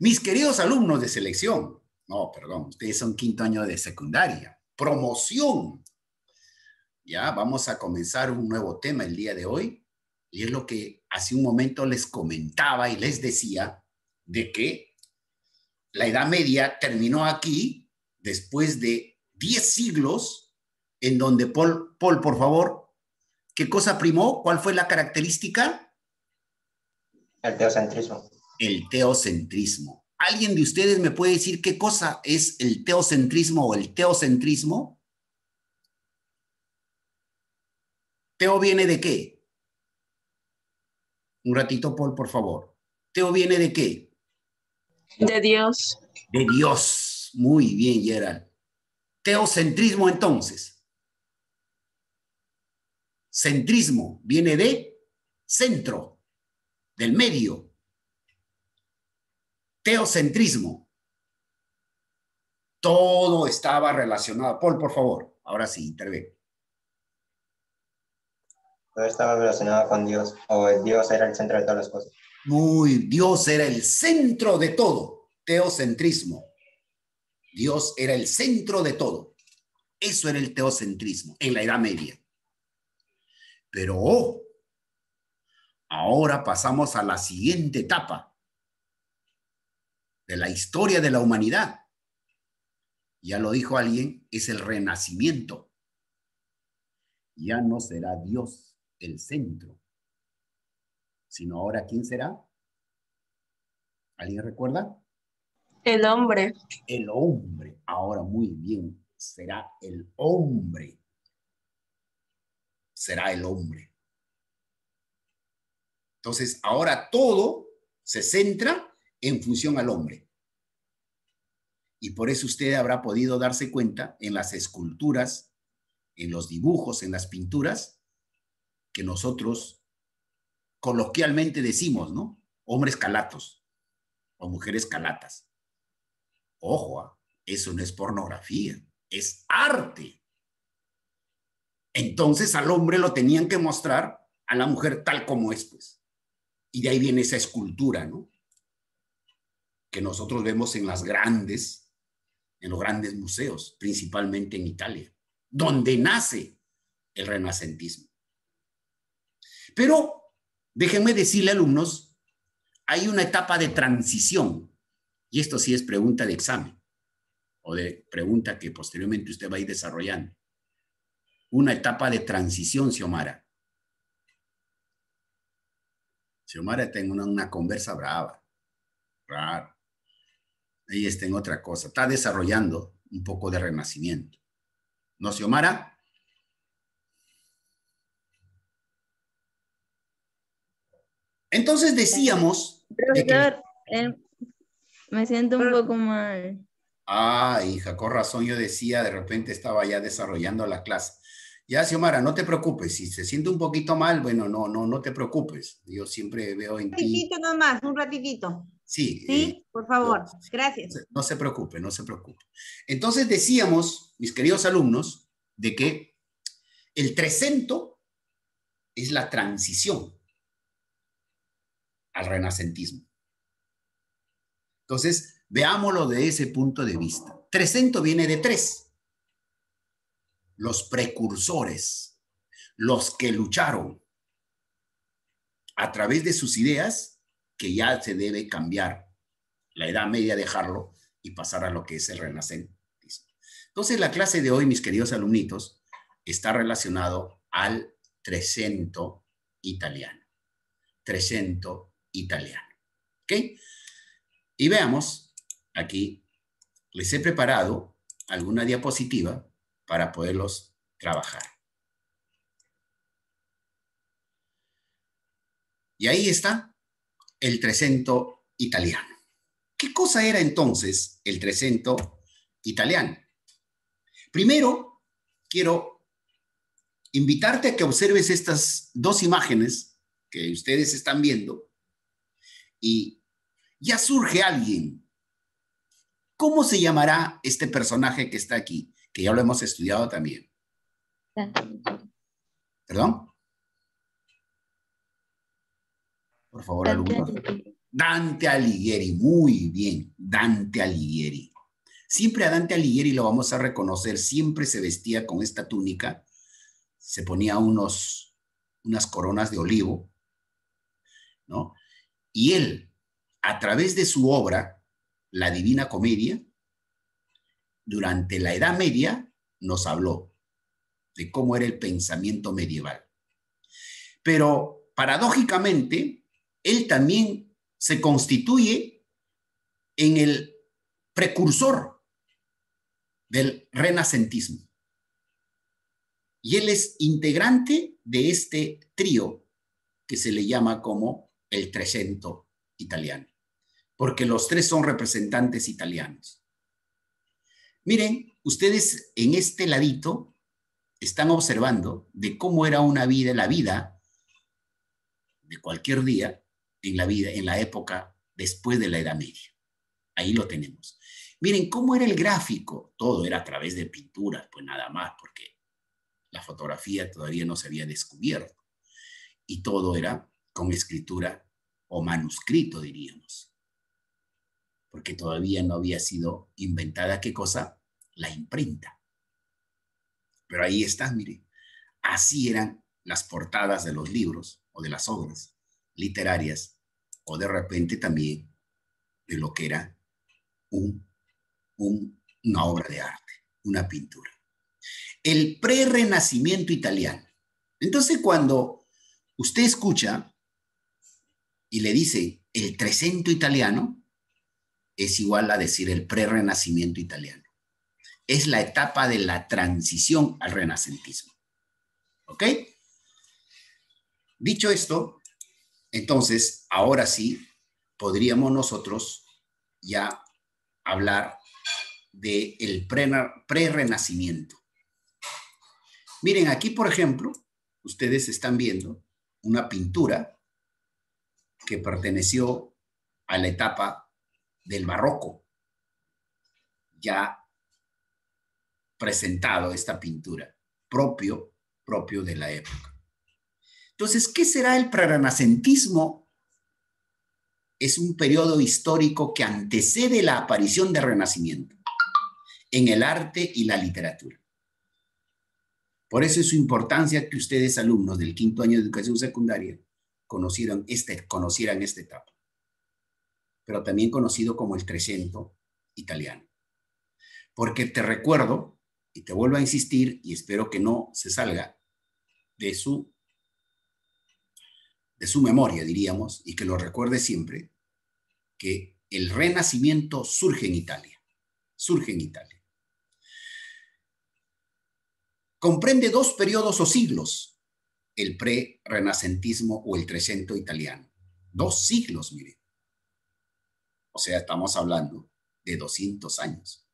Mis queridos alumnos de selección, no, perdón, ustedes son quinto año de secundaria, promoción. Ya vamos a comenzar un nuevo tema el día de hoy y es lo que hace un momento les comentaba y les decía de que la Edad Media terminó aquí después de 10 siglos en donde Paul, por favor, ¿qué cosa primó? ¿Cuál fue la característica? El teocentrismo. El teocentrismo. ¿Alguien de ustedes me puede decir qué cosa es el teocentrismo o el teocentrismo? ¿Teo viene de qué? Un ratito, Paul, por favor. ¿Teo viene de qué? De Dios. De Dios. Muy bien, Gerald. Teocentrismo, entonces. Centrismo viene de centro, del medio. Teocentrismo. Todo estaba relacionado. Paul, por favor. Ahora sí, intervé. Todo estaba relacionado con Dios, o Dios era el centro de todas las cosas. Muy, Dios era el centro de todo. Teocentrismo. Dios era el centro de todo. Eso era el teocentrismo en la Edad Media. Pero ahora pasamos a la siguiente etapa de la historia de la humanidad. Ya lo dijo alguien, es el renacimiento. Ya no será Dios el centro, sino ahora ¿quién será? ¿Alguien recuerda? El hombre. El hombre. Ahora muy bien, será el hombre. Será el hombre. Entonces, ahora todo se centra en función al hombre. Y por eso usted habrá podido darse cuenta en las esculturas, en los dibujos, en las pinturas, que nosotros coloquialmente decimos, ¿no? Hombres calatos o mujeres calatas. Ojo, eso no es pornografía, es arte. Entonces al hombre lo tenían que mostrar a la mujer tal como es, pues. Y de ahí viene esa escultura, ¿no? Que nosotros vemos en los grandes museos, principalmente en Italia, donde nace el renacentismo. Pero déjenme decirle, alumnos, hay una etapa de transición, y esto sí es pregunta de examen, o de pregunta que posteriormente usted va a ir desarrollando. Una etapa de transición, Xiomara. Xiomara está en una conversa brava, raro. Ella está en otra cosa, está desarrollando un poco de renacimiento. ¿No, Xiomara? Entonces decíamos... Profesor, me siento un poco mal. Ah, hija, con razón yo decía, de repente estaba ya desarrollando la clase. Ya, Xiomara, no te preocupes. Si se siente un poquito mal, bueno, no te preocupes. Yo siempre veo en ti... Un ratitito nomás, un ratitito. Sí. Sí, por favor. Gracias. No se preocupe, no se preocupe. Entonces decíamos, mis queridos alumnos, de que el trecento es la transición al renacentismo. Entonces, veámoslo de ese punto de vista. Trecento viene de tres. Los precursores, los que lucharon a través de sus ideas, que ya se debe cambiar la Edad Media, dejarlo y pasar a lo que es el renacentismo. Entonces, la clase de hoy, mis queridos alumnitos, está relacionado al trecento italiano. Trecento italiano. ¿Ok? Y veamos, aquí les he preparado alguna diapositiva para poderlos trabajar. Y ahí está el trecento italiano. ¿Qué cosa era entonces el trecento italiano? Primero, quiero invitarte a que observes estas dos imágenes que ustedes están viendo y ya surge alguien. ¿Cómo se llamará este personaje que está aquí? Que ya lo hemos estudiado también. ¿Perdón? Por favor, alumnos. Dante Alighieri, muy bien, Dante Alighieri. Siempre a Dante Alighieri lo vamos a reconocer, siempre se vestía con esta túnica, se ponía unas coronas de olivo, ¿no? Y él, a través de su obra, La Divina Comedia, durante la Edad Media, nos habló de cómo era el pensamiento medieval. Pero, paradójicamente, él también se constituye en el precursor del renacentismo. Y él es integrante de este trío que se le llama como el Trecento italiano, porque los tres son representantes italianos. Miren, ustedes en este ladito están observando de cómo era la vida de cualquier día en la época después de la Edad Media. Ahí lo tenemos. Miren cómo era el gráfico. Todo era a través de pinturas, pues nada más, porque la fotografía todavía no se había descubierto. Y todo era con escritura o manuscrito, diríamos. Porque todavía no había sido inventada, ¿qué cosa? La imprenta. Pero ahí está, miren. Así eran las portadas de los libros o de las obras literarias, o de repente también de lo que era una obra de arte, una pintura. El prerrenacimiento italiano. Entonces, cuando usted escucha y le dice el Trecento italiano, es igual a decir el prerrenacimiento italiano. Es la etapa de la transición al renacentismo. ¿Ok? Dicho esto, entonces, ahora sí, podríamos nosotros ya hablar del prerrenacimiento. Miren, aquí, por ejemplo, ustedes están viendo una pintura que perteneció a la etapa del barroco. Ya presentado esta pintura, propio de la época. Entonces, ¿qué será el prerrenacentismo? Es un periodo histórico que antecede la aparición del Renacimiento en el arte y la literatura. Por eso es su importancia que ustedes, alumnos del 5º año de educación secundaria, conocieran esta etapa, pero también conocido como el Trecento italiano. Porque te recuerdo, y te vuelvo a insistir, y espero que no se salga de su memoria, diríamos, y que lo recuerde siempre, que el Renacimiento surge en Italia. Comprende 2 periodos o siglos, el pre-renacentismo o el Trecento italiano. 2 siglos, miren. O sea, estamos hablando de 200 años.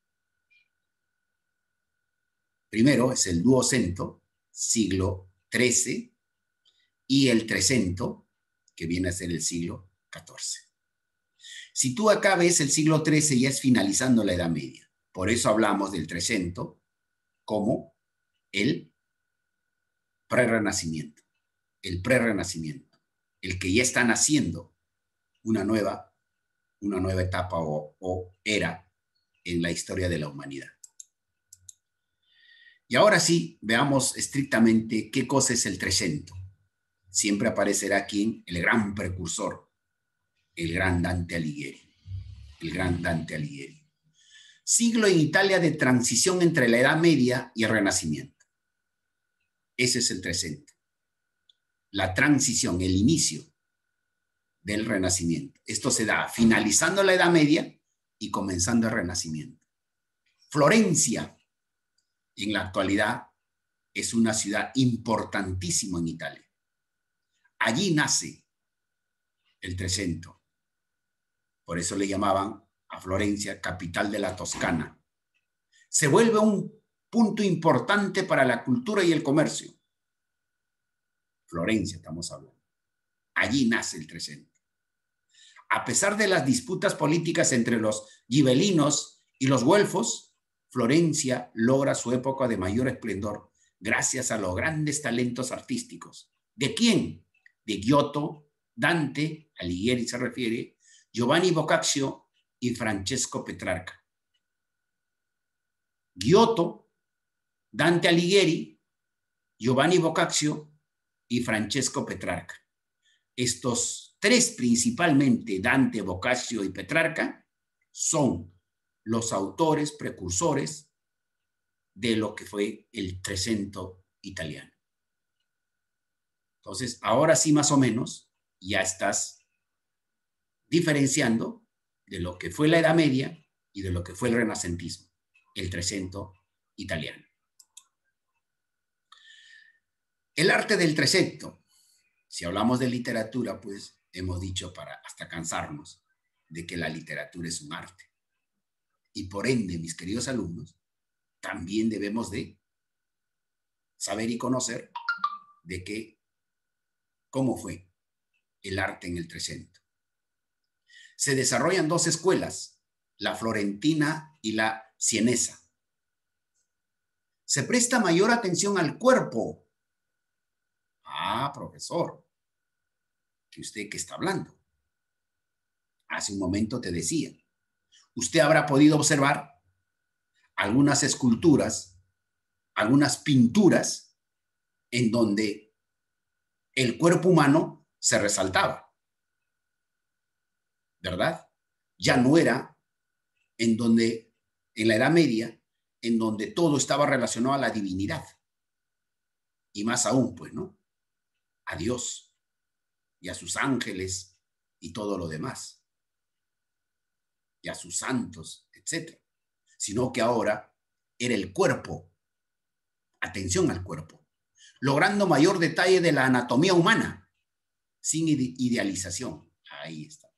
Primero es el Duocento, siglo XIII, y el Trecento, que viene a ser el siglo XIV. Si tú acá ves el siglo XIII, ya es finalizando la Edad Media. Por eso hablamos del Trecento como el prerrenacimiento. El prerrenacimiento. El que ya está naciendo una nueva etapa o era en la historia de la humanidad. Y ahora sí, veamos estrictamente qué cosa es el Trecento. Siempre aparecerá aquí el gran precursor, el gran Dante Alighieri. El gran Dante Alighieri. Siglo en Italia de transición entre la Edad Media y el Renacimiento. Ese es el Trecento. La transición, el inicio del Renacimiento. Esto se da finalizando la Edad Media y comenzando el Renacimiento. Florencia, en la actualidad, es una ciudad importantísima en Italia. Allí nace el Trecento. Por eso le llamaban a Florencia capital de la Toscana. Se vuelve un punto importante para la cultura y el comercio. Florencia estamos hablando. Allí nace el Trecento. A pesar de las disputas políticas entre los gibelinos y los güelfos, Florencia logra su época de mayor esplendor gracias a los grandes talentos artísticos. ¿De quién? De Giotto, Dante, Alighieri se refiere, Giovanni Boccaccio y Francesco Petrarca. Giotto, Dante Alighieri, Giovanni Boccaccio y Francesco Petrarca. Estos tres, principalmente Dante, Boccaccio y Petrarca, son los autores precursores de lo que fue el Trecento italiano. Entonces, ahora sí más o menos ya estás diferenciando de lo que fue la Edad Media y de lo que fue el Renacentismo, el Trecento italiano. El arte del Trecento. Si hablamos de literatura, pues hemos dicho para hasta cansarnos de que la literatura es un arte. Y por ende, mis queridos alumnos, también debemos de saber y conocer de que cómo fue el arte en el Trecento. Se desarrollan dos escuelas, la florentina y la sienesa. Se presta mayor atención al cuerpo. Ah, profesor, ¿que usted qué está hablando? Hace un momento te decía, usted habrá podido observar algunas esculturas, algunas pinturas en donde el cuerpo humano se resaltaba, ¿verdad? Ya no era en la Edad Media, en donde todo estaba relacionado a la divinidad. Y más aún, pues, ¿no? A Dios y a sus ángeles y todo lo demás. Y a sus santos, etc. Sino que ahora era el cuerpo. Atención al cuerpo. Logrando mayor detalle de la anatomía humana, sin idealización. Ahí está.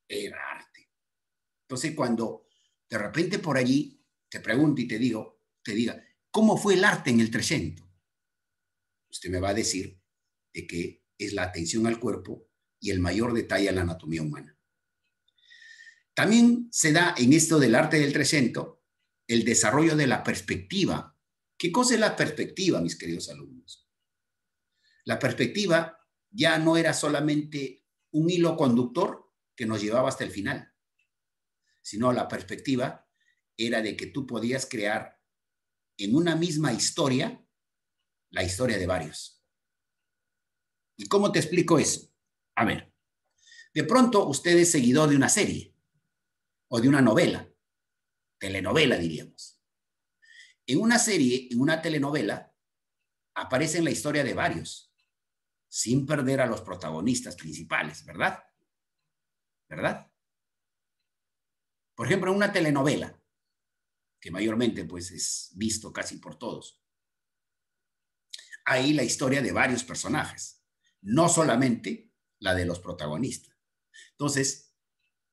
Era arte. Entonces, cuando de repente por allí te pregunto y te diga, ¿cómo fue el arte en el Trecento? Usted me va a decir de que es la atención al cuerpo y el mayor detalle a la anatomía humana. También se da en esto del arte del Trecento el desarrollo de la perspectiva. ¿Qué cosa es la perspectiva, mis queridos alumnos? La perspectiva ya no era solamente un hilo conductor que nos llevaba hasta el final, sino la perspectiva era de que tú podías crear en una misma historia la historia de varios. ¿Y cómo te explico eso? A ver, de pronto usted es seguidor de una serie o de una novela, telenovela diríamos. En una serie, en una telenovela, aparece la historia de varios, sin perder a los protagonistas principales, ¿verdad? ¿Verdad? Por ejemplo, en una telenovela, que mayormente pues es visto casi por todos, hay la historia de varios personajes, no solamente la de los protagonistas. Entonces,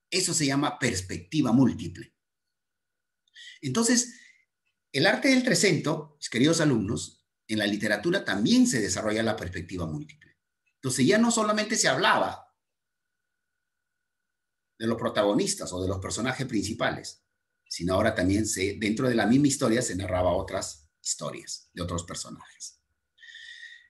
eso se llama perspectiva múltiple. Entonces, el arte del Trecento, mis queridos alumnos, en la literatura también se desarrolla la perspectiva múltiple. Entonces, ya no solamente se hablaba de los protagonistas o de los personajes principales, sino ahora también dentro de la misma historia se narraba otras historias de otros personajes.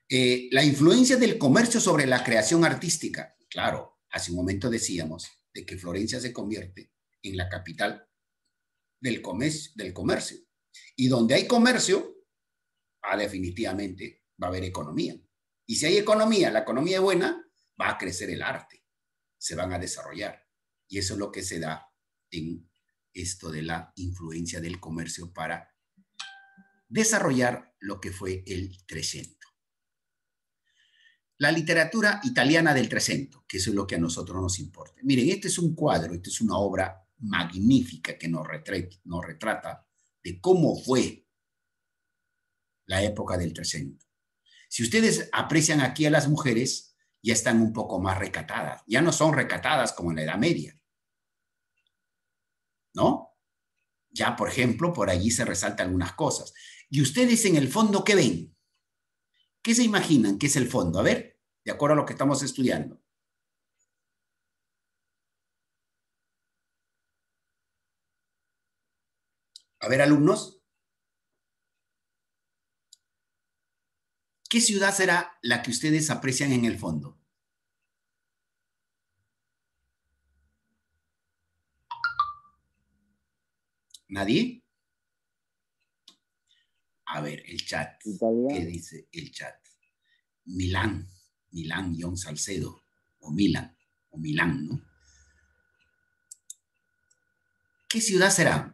La influencia del comercio sobre la creación artística. Claro, hace un momento decíamos de que Florencia se convierte en la capital del comercio. Y donde hay comercio, definitivamente va a haber economía. Y si hay economía, la economía es buena, va a crecer el arte, se van a desarrollar. Y eso es lo que se da en esto de la influencia del comercio para desarrollar lo que fue el Trecento. La literatura italiana del Trecento, que eso es lo que a nosotros nos importa. Miren, este es un cuadro, esta es una obra magnífica que nos retrata de cómo fue la época del Trecento. Si ustedes aprecian aquí a las mujeres, ya están un poco más recatadas, ya no son recatadas como en la Edad Media, ¿no? Ya, por ejemplo, por allí se resaltan algunas cosas. Y ustedes en el fondo, ¿qué ven? ¿Qué se imaginan que es el fondo? A ver, de acuerdo a lo que estamos estudiando. A ver, alumnos. ¿Qué ciudad será la que ustedes aprecian en el fondo? ¿Nadie? A ver, el chat. Italia. ¿Qué dice el chat? Milán, Milán Salcedo, o Milán, ¿no? ¿Qué ciudad será?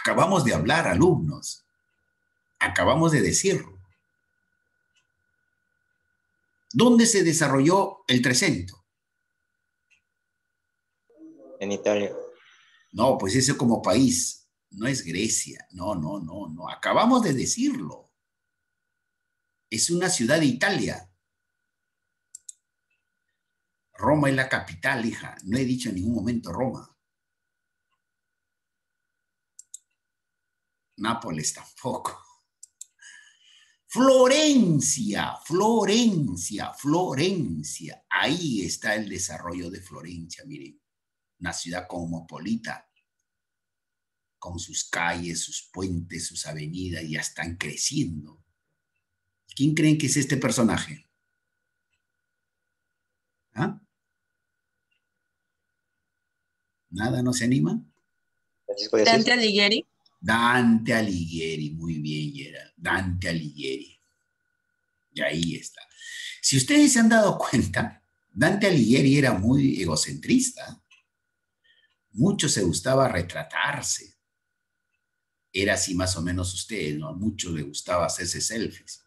Acabamos de hablar, alumnos. Acabamos de decirlo. ¿Dónde se desarrolló el Trecento? En Italia. No, pues ese como país. No es Grecia. No. Acabamos de decirlo. Es una ciudad de Italia. Roma es la capital, hija. No he dicho en ningún momento Roma. Nápoles tampoco. Florencia. Ahí está el desarrollo de Florencia, miren. Una ciudad cosmopolita, con sus calles, sus puentes, sus avenidas, ya están creciendo. ¿Quién creen que es este personaje? ¿Ah? ¿Nada? ¿No se anima? Francisco de Asís. Dante Alighieri. Dante Alighieri, muy bien, Gerald. Dante Alighieri. Y ahí está. Si ustedes se han dado cuenta, Dante Alighieri era muy egocentrista. Mucho se gustaba retratarse. Era así más o menos usted, ¿no? A muchos le gustaba hacerse selfies.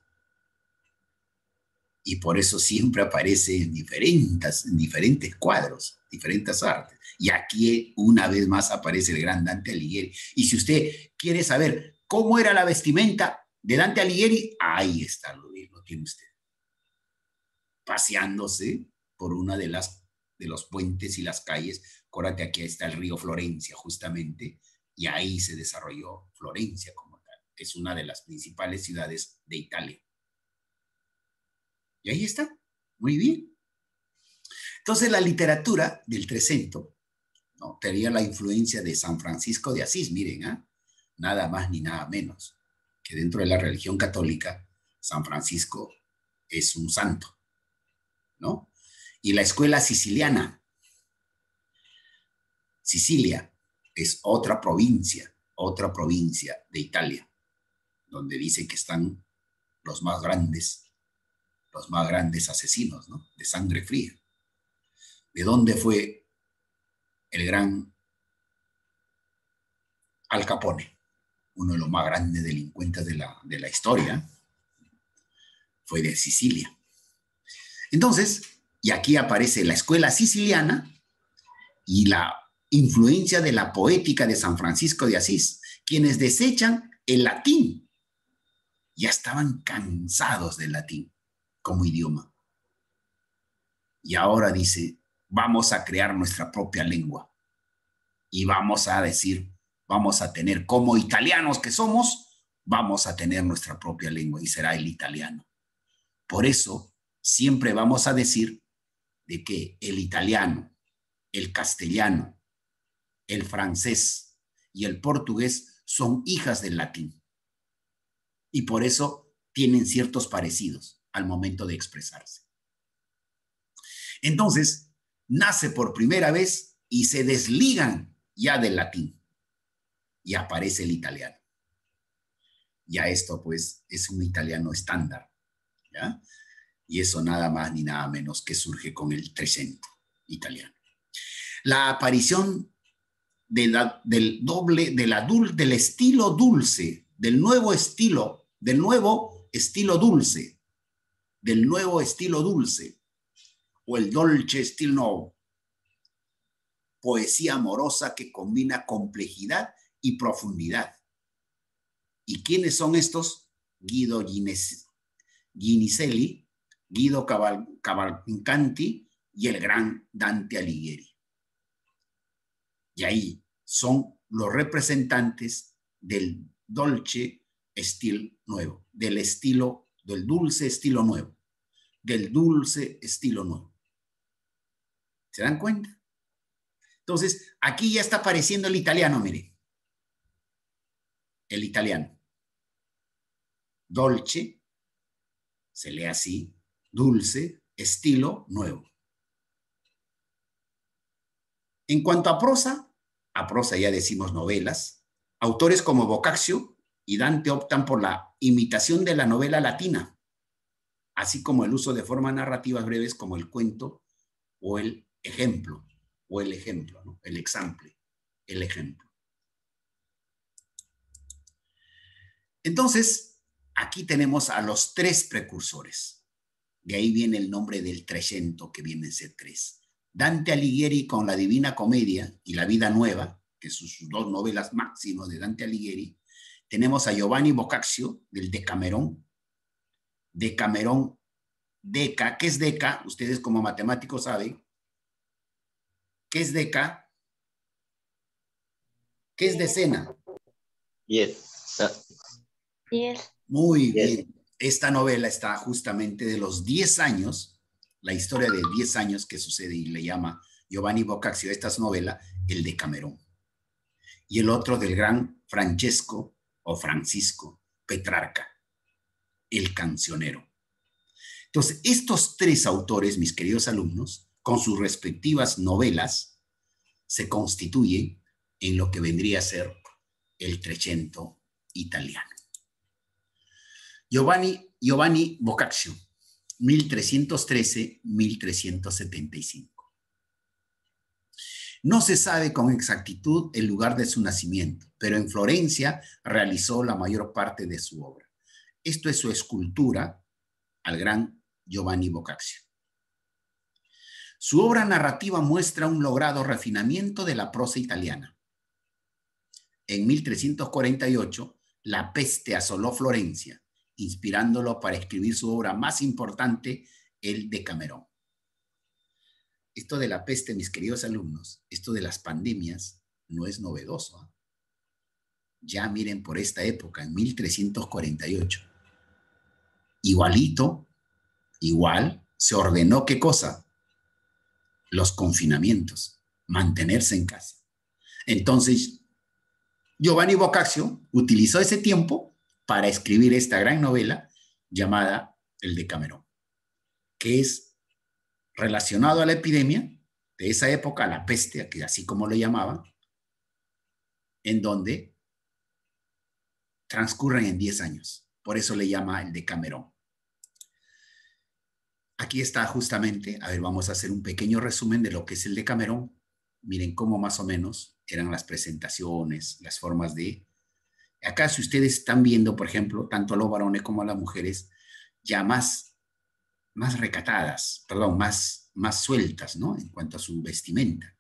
Y por eso siempre aparece en diferentes cuadros, diferentes artes. Y aquí una vez más aparece el gran Dante Alighieri. Y si usted quiere saber cómo era la vestimenta de Dante Alighieri, ahí está, lo tiene usted. Paseándose por una de los puentes y las calles. Acuérdate, aquí está el río Florencia, justamente, y ahí se desarrolló Florencia como tal. Es una de las principales ciudades de Italia. Y ahí está, muy bien. Entonces la literatura del Trecento, ¿no?, tenía la influencia de San Francisco de Asís, miren, nada más ni nada menos, que dentro de la religión católica, San Francisco es un santo, ¿no? Y la escuela siciliana, Sicilia, es otra provincia de Italia, donde dice que están los más grandes asesinos, ¿no?, de sangre fría. ¿De dónde fue el gran Al Capone? Uno de los más grandes delincuentes de la historia. Fue de Sicilia. Entonces, y aquí aparece la escuela siciliana y la influencia de la poética de San Francisco de Asís, quienes desechan el latín. Ya estaban cansados del latín como idioma. Y ahora dice, vamos a crear nuestra propia lengua. Y vamos a decir, vamos a tener, como italianos que somos, vamos a tener nuestra propia lengua y será el italiano. Por eso, siempre vamos a decir de que el italiano, el castellano, el francés y el portugués son hijas del latín. Y por eso tienen ciertos parecidos al momento de expresarse. Entonces, nace por primera vez y se desligan ya del latín. Y aparece el italiano. Ya esto, pues, es un italiano estándar, ¿ya? Y eso nada más ni nada menos que surge con el Trecento italiano. La aparición del estilo dulce, del nuevo estilo dulce, o el dolce estilo nuevo, poesía amorosa que combina complejidad y profundidad. ¿Y quiénes son estos? Guido Ginizelli, Guido Cavalcanti y el gran Dante Alighieri. Y ahí son los representantes del dolce estilo nuevo, del dulce estilo nuevo, ¿Se dan cuenta? Entonces, aquí ya está apareciendo el italiano, miren. El italiano. Dolce, se lee así, dulce, estilo nuevo. En cuanto a prosa, a prosa ya decimos novelas. Autores como Boccaccio y Dante optan por la imitación de la novela latina, así como el uso de formas narrativas breves como el cuento o el ejemplo, ¿no? El example, el ejemplo. Entonces, aquí tenemos a los tres precursores. De ahí viene el nombre del Trecento, que viene a ser tres. Dante Alighieri con la Divina Comedia y La Vida Nueva, que son sus dos novelas máximas de Dante Alighieri. Tenemos a Giovanni Boccaccio, del Decamerón. Decamerón, Deca. ¿Qué es Deca? Ustedes como matemáticos saben. ¿Qué es Deca? ¿Qué es decena? 10. 10. Muy 10. bien. Esta novela está justamente de los 10 años, la historia de 10 años que sucede y le llama Giovanni Boccaccio, esta es novela, el Decamerón. Y el otro del gran Francesco o Francisco Petrarca, el Cancionero. Entonces, estos tres autores, mis queridos alumnos, con sus respectivas novelas, se constituyen en lo que vendría a ser el Trecento italiano. Giovanni Boccaccio, 1313-1375. No se sabe con exactitud el lugar de su nacimiento, pero en Florencia realizó la mayor parte de su obra. Esto es su escultura al gran Giovanni Boccaccio. Su obra narrativa muestra un logrado refinamiento de la prosa italiana. En 1348, la peste asoló Florencia, inspirándolo para escribir su obra más importante, el Decamerón. Esto de la peste, mis queridos alumnos, esto de las pandemias, no es novedoso, ¿eh? Ya miren por esta época, en 1348, igual, se ordenó ¿qué cosa? Los confinamientos, mantenerse en casa. Entonces, Giovanni Boccaccio utilizó ese tiempo para escribir esta gran novela llamada El Decamerón, que es relacionado a la epidemia de esa época, la peste, que así como lo llamaban, en donde transcurren en 10 años. Por eso le llama El Decamerón. Aquí está justamente, a ver, vamos a hacer un pequeño resumen de lo que es el Decamerón. Miren cómo más o menos eran las presentaciones, las formas de... Acá si ustedes están viendo, por ejemplo, tanto a los varones como a las mujeres, ya más recatadas, perdón, más sueltas, ¿no? En cuanto a su vestimenta,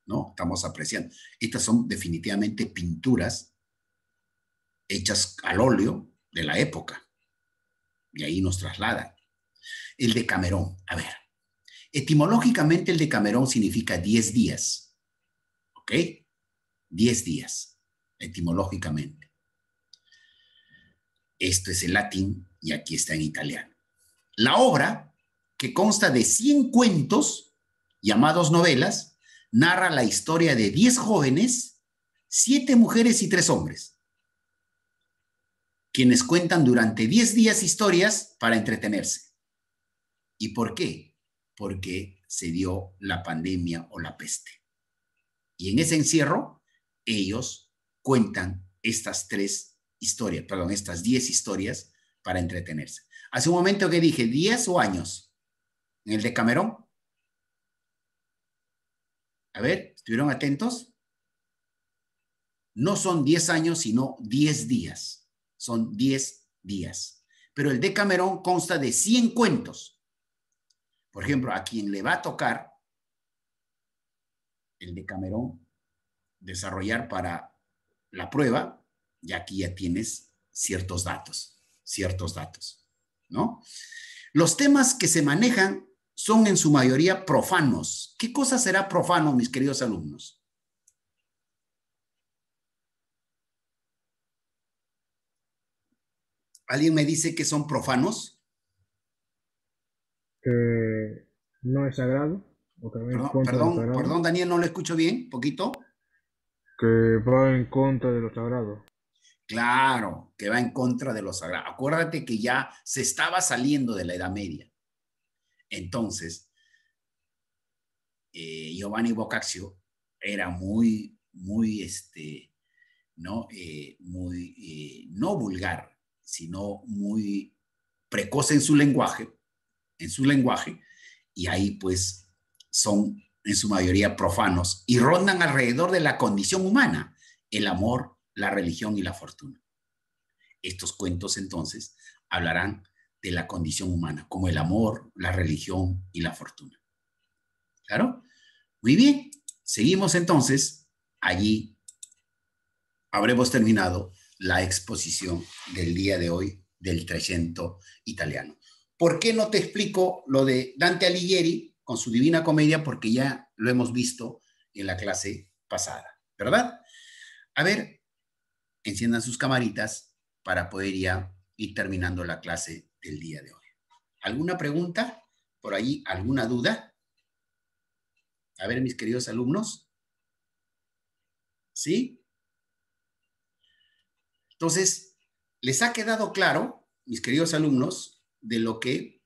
¿no? Estamos apreciando. Estas son definitivamente pinturas hechas al óleo de la época. Y ahí nos traslada. El Decamerón, a ver. Etimológicamente el Decamerón significa 10 días. ¿Ok? 10 días, etimológicamente. Esto es el latín y aquí está en italiano. La obra, que consta de 100 cuentos, llamados novelas, narra la historia de 10 jóvenes, 7 mujeres y 3 hombres, quienes cuentan durante 10 días historias para entretenerse. ¿Y por qué? Porque se dio la pandemia o la peste. Y en ese encierro, ellos cuentan estas 10 historias para entretenerse. Hace un momento que dije, 10 o años en el Decamerón. A ver, ¿estuvieron atentos? No son 10 años, sino 10 días. Son 10 días. Pero el Decamerón consta de 100 cuentos. Por ejemplo, a quien le va a tocar el Decamerón desarrollar para la prueba, y aquí ya tienes ciertos datos, ¿no? Los temas que se manejan son en su mayoría profanos. ¿Qué cosa será profano, mis queridos alumnos? ¿Alguien me dice que son profanos? Que no es sagrado, o que va en contra de lo sagrado. Perdón, Daniel, no lo escucho bien, poquito. Que va en contra de lo sagrado. Claro, que va en contra de lo sagrado. Acuérdate que ya se estaba saliendo de la Edad Media. Entonces, Giovanni Boccaccio era muy, no, no vulgar, sino muy precoz en su lenguaje, y ahí pues son en su mayoría profanos y rondan alrededor de la condición humana, el amor, la religión y la fortuna. Estos cuentos entonces hablarán de la condición humana, como el amor, la religión y la fortuna. ¿Claro? Muy bien, seguimos entonces. Allí habremos terminado la exposición del día de hoy del Trecento italiano. ¿Por qué no te explico lo de Dante Alighieri con su Divina Comedia? Porque ya lo hemos visto en la clase pasada, ¿verdad? A ver, enciendan sus camaritas para poder ya ir terminando la clase del día de hoy. ¿Alguna pregunta por ahí? ¿Alguna duda? A ver, mis queridos alumnos. ¿Sí? Entonces, ¿les ha quedado claro, mis queridos alumnos, de lo que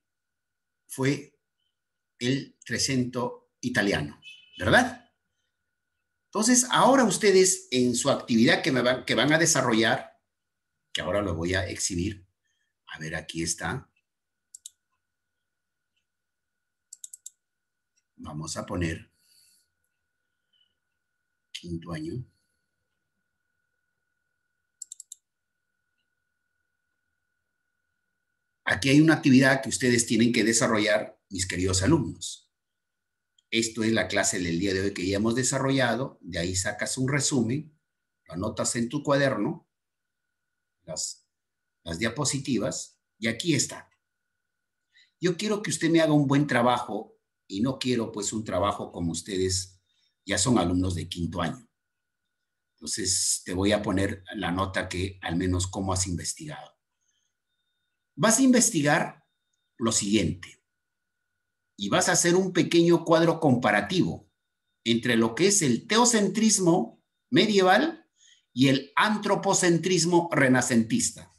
fue el Trecento italiano, ¿verdad? Entonces, ahora ustedes en su actividad que van a desarrollar, que ahora lo voy a exhibir, a ver, aquí está. Vamos a poner quinto año. Aquí hay una actividad que ustedes tienen que desarrollar, mis queridos alumnos. Esto es la clase del día de hoy que ya hemos desarrollado. De ahí sacas un resumen, lo anotas en tu cuaderno, las diapositivas, y aquí está. Yo quiero que usted me haga un buen trabajo y no quiero pues un trabajo como ustedes ya son alumnos de quinto año. Entonces te voy a poner la nota que al menos cómo has investigado. Vas a investigar lo siguiente y vas a hacer un pequeño cuadro comparativo entre lo que es el teocentrismo medieval y el antropocentrismo renacentista.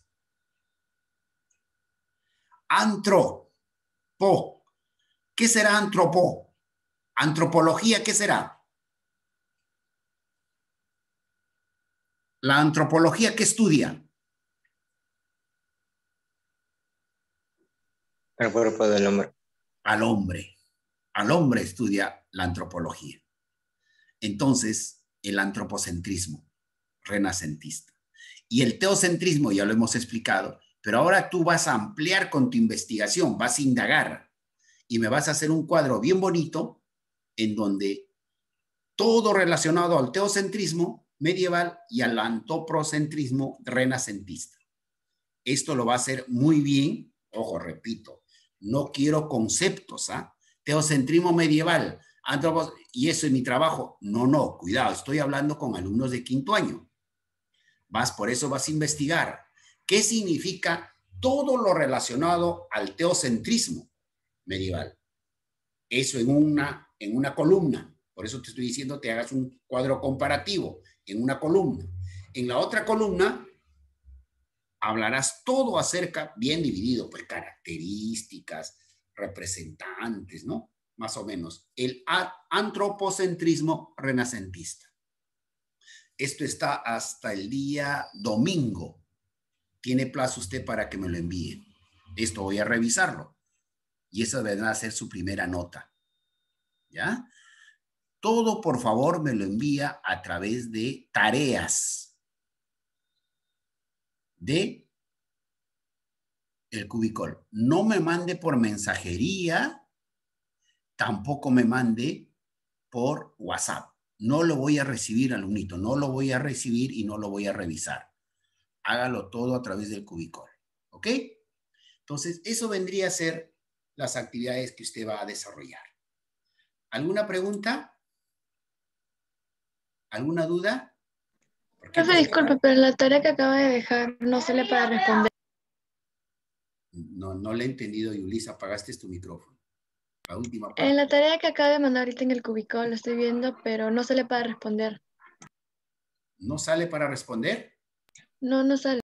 Antropo. ¿Qué será antropo? Antropología, ¿qué será? La antropología, ¿qué estudia? El cuerpo del hombre. Al hombre. Al hombre estudia la antropología. Entonces, el antropocentrismo renacentista. Y el teocentrismo, ya lo hemos explicado, pero ahora tú vas a ampliar con tu investigación, vas a indagar y me vas a hacer un cuadro bien bonito en donde todo relacionado al teocentrismo medieval y al antropocentrismo renacentista. Esto lo va a hacer muy bien. Ojo, repito, no quiero conceptos, ¿ah? Teocentrismo medieval, y eso es mi trabajo. No, cuidado, estoy hablando con alumnos de quinto año. Por eso vas a investigar qué significa todo lo relacionado al teocentrismo medieval. Eso en una columna. Por eso te estoy diciendo que hagas un cuadro comparativo en una columna. En la otra columna hablarás todo acerca, bien dividido, pues características, representantes, ¿no? Más o menos. El antropocentrismo renacentista. Esto está hasta el día domingo. Tiene plazo usted para que me lo envíe. Esto voy a revisarlo. Y esa vendrá a ser su primera nota. ¿Ya? Todo, por favor, me lo envía a través de tareas de el Cubicol. No me mande por mensajería, tampoco me mande por WhatsApp. No lo voy a recibir, alumnito, no lo voy a recibir y no lo voy a revisar. Hágalo todo a través del Cubicol, ¿ok? Entonces, eso vendría a ser las actividades que usted va a desarrollar. ¿Alguna pregunta? ¿Alguna duda? Profe, disculpe, pero la tarea que acaba de dejar no sale para responder. No le he entendido, Yulisa. Apagaste tu micrófono. La última parte. En la tarea que acaba de mandar ahorita en el cubicol lo estoy viendo, pero no sale para responder. ¿No sale para responder? No sale.